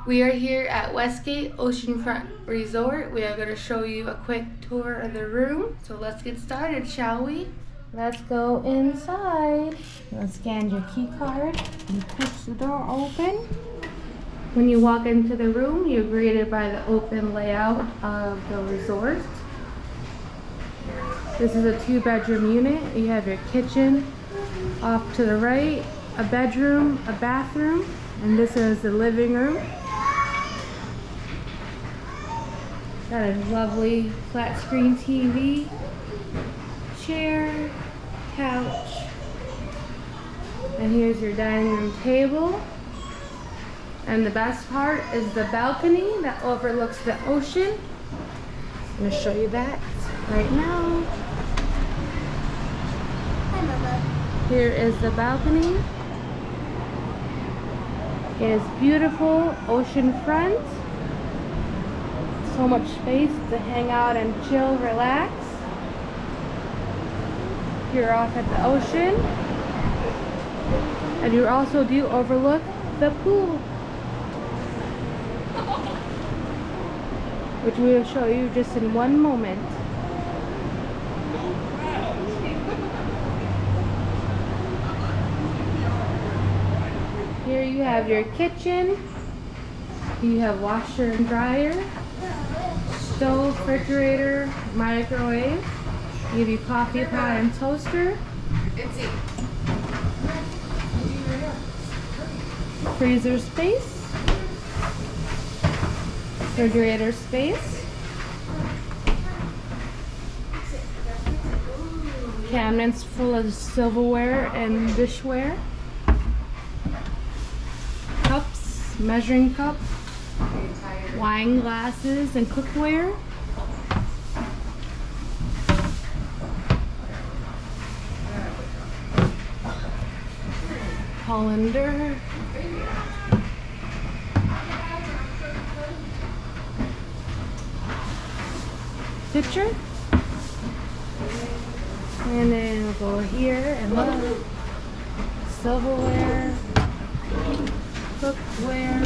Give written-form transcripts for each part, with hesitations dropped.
We are here at Westgate Oceanfront Resort. We are going to show you a quick tour of the room. So let's get started, shall we? Let's go inside. Let's scan your key card and push the door open. When you walk into the room, you're greeted by the open layout of the resort. This is a 2-bedroom unit. You have your kitchen off to the right, a bedroom, a bathroom, and this is the living room. Got a lovely flat screen TV, chair, couch, and here's your dining room table. And the best part is the balcony that overlooks the ocean. I'm going to show you that right now. Hi, Mama. Here is the balcony. It is beautiful ocean front. So much space to hang out and chill, relax. You're off at the ocean. And you also do overlook the pool, which we will show you just in one moment. Here you have your kitchen. You have washer and dryer, stove, refrigerator, microwave. Give you coffee pot and toaster. Freezer space. Refrigerator space. Cabinets full of silverware and dishware. Cups, measuring cup, wine glasses and cookware. Colander. Pitcher. And then we'll go here and look. Silverware, cookware,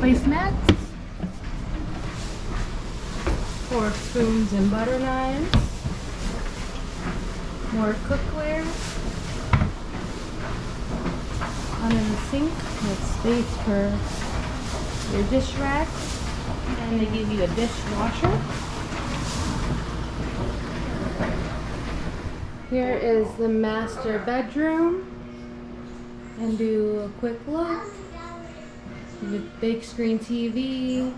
placemats for spoons and butter knives, more cookware. Under the sink with space for your dish racks, and they give you a dishwasher. Here is the master bedroom, and do a quick look. With big screen TV,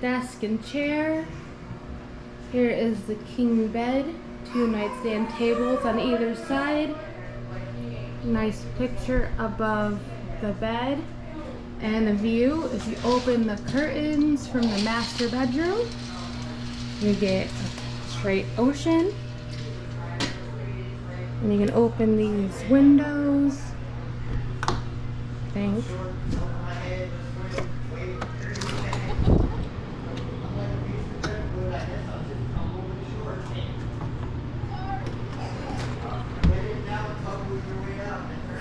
desk and chair. Here is the king bed, 2 nightstand tables on either side. Nice picture above the bed, and the view. If you open the curtains from the master bedroom, you get a straight ocean. And you can open these windows. Thanks.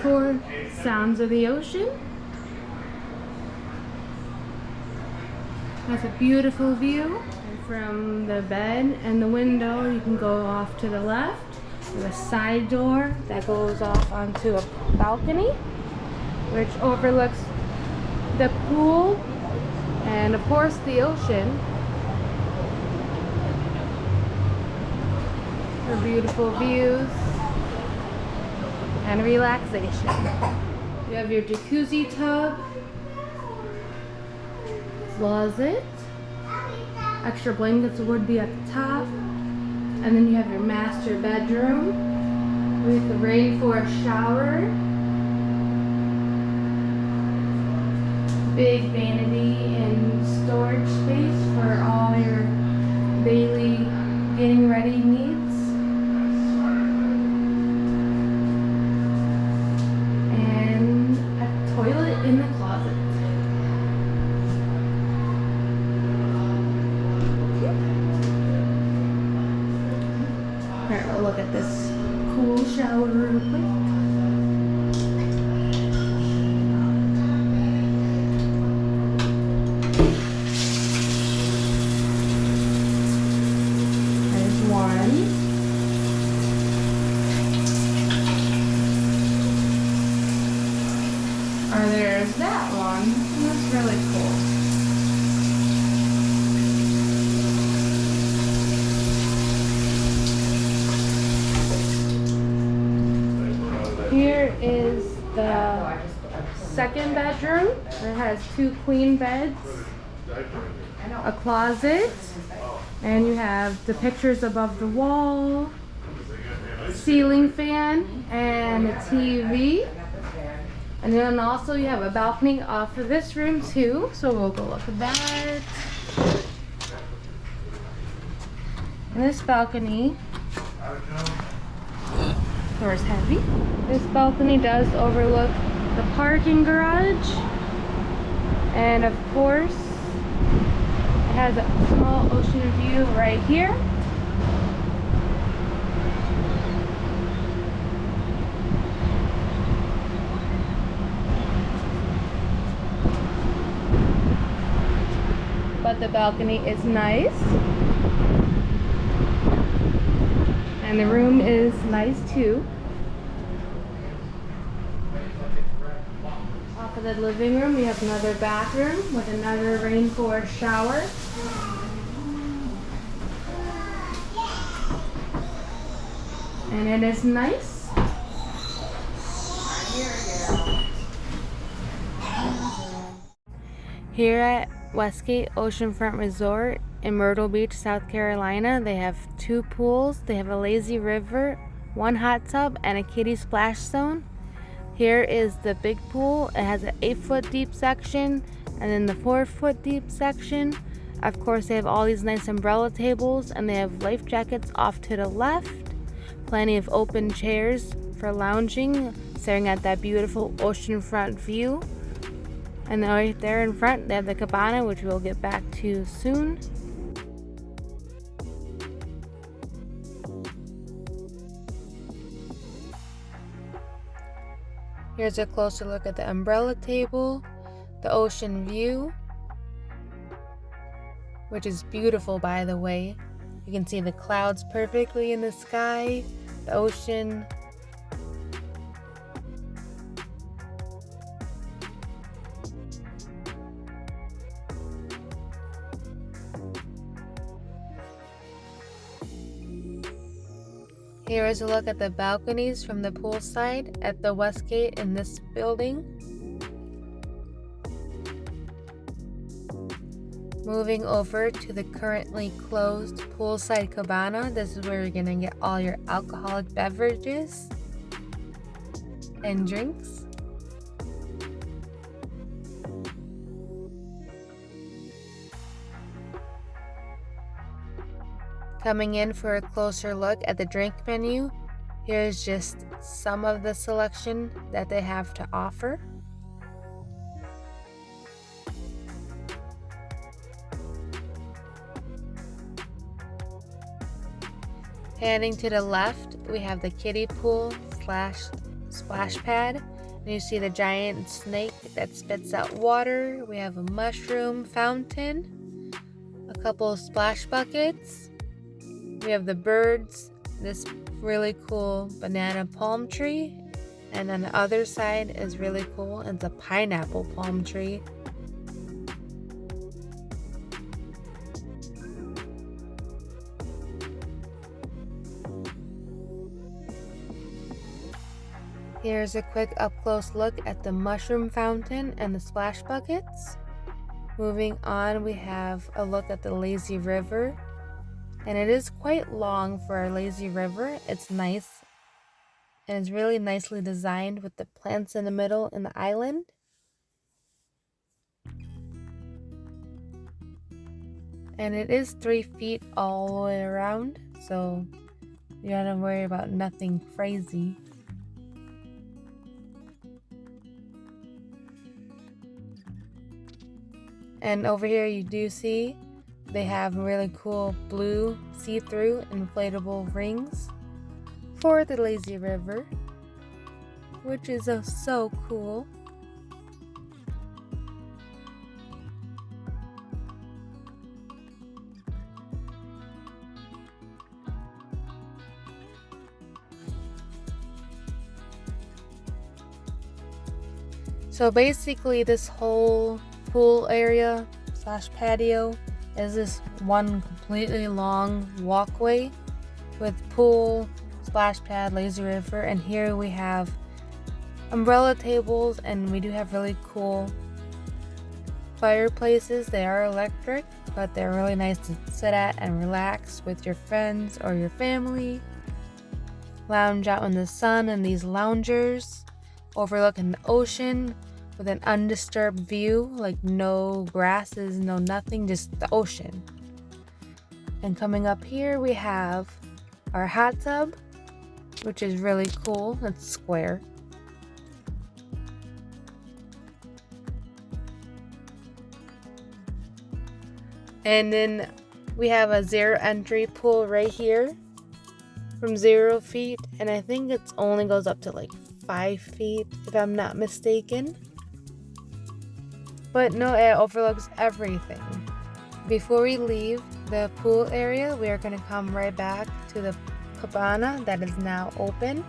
For sounds of the ocean. That's a beautiful view. And from the bed and the window, you can go off to the left. There's a side door that goes off onto a balcony, which overlooks the pool and, of course, the ocean. For beautiful views and relaxation. You have your jacuzzi tub, closet, extra blankets would be at the top, and then you have your master bedroom with the rainforest shower, big vanity and storage space for all your daily getting ready needs. Toilet in the closet. Alright, we'll look at this cool shower real quick. Or there's that one. That's really cool. Here is the second bedroom. It has 2 queen beds, a closet, and you have the pictures above the wall, ceiling fan, and a TV. And then also you have a balcony off of this room too, so we'll go look at that. And this balcony, door's heavy. This balcony does overlook the parking garage, and of course it has a small ocean view right here. But the balcony is nice, and the room is nice too. Off of the living room, we have another bathroom with another rainforest shower. And it is nice. Here at Westgate Oceanfront Resort in Myrtle Beach, South Carolina, they have 2 pools. They have a lazy river, 1 hot tub, and a kiddie splash zone. Here is the big pool. It has an 8-foot deep section and then the 4-foot deep section. Of course, they have all these nice umbrella tables, and they have life jackets off to the left. Plenty of open chairs for lounging, staring at that beautiful oceanfront view. And then right there in front, they have the cabana, which we'll get back to soon. Here's a closer look at the umbrella table, the ocean view, which is beautiful, by the way. You can see the clouds perfectly in the sky, the ocean. Here is a look at the balconies from the poolside at the Westgate in this building. Moving over to the currently closed poolside cabana. This is where you're gonna get all your alcoholic beverages and drinks. Coming in for a closer look at the drink menu, here's just some of the selection that they have to offer. Heading to the left, we have the kiddie pool / splash pad. And you see the giant snake that spits out water. We have a mushroom fountain, a couple of splash buckets. We have the birds, this really cool banana palm tree, and on the other side is really cool. It's a pineapple palm tree. Here's a quick up-close look at the mushroom fountain and the splash buckets. Moving on, we have a look at the lazy river. And it is quite long for our lazy river. It's nice. And it's really nicely designed with the plants in the middle and the island. And it is 3 feet all the way around. So you don't have to worry about nothing crazy. And over here you do see they have really cool blue see-through inflatable rings for the lazy river, which is so cool. So basically this whole pool area / patio is this one completely long walkway with pool, splash pad, lazy river, and here we have umbrella tables, and we do have really cool fireplaces. They are electric, but they're really nice to sit at and relax with your friends or your family. Lounge out in the sun in these loungers, overlooking the ocean with an undisturbed view, like no grasses, no nothing, just the ocean. And coming up here we have our hot tub, which is really cool. It's square. And then we have a 0 entry pool right here from 0 feet, and I think it only goes up to like 5 feet if I'm not mistaken. But no, it overlooks everything. Before we leave the pool area, we are going to come right back to the cabana that is now open.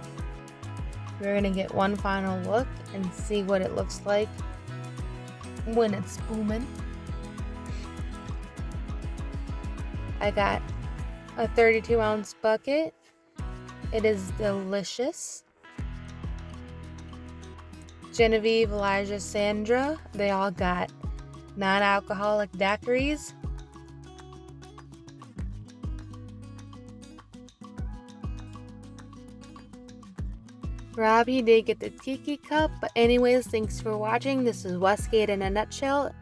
We're going to get one final look and see what it looks like when it's booming. I got a 32-ounce bucket. It is delicious. Genevieve, Elijah, Sandra, they all got non-alcoholic daiquiris. Robbie did get the tiki cup, but anyways, thanks for watching. This is Westgate in a nutshell.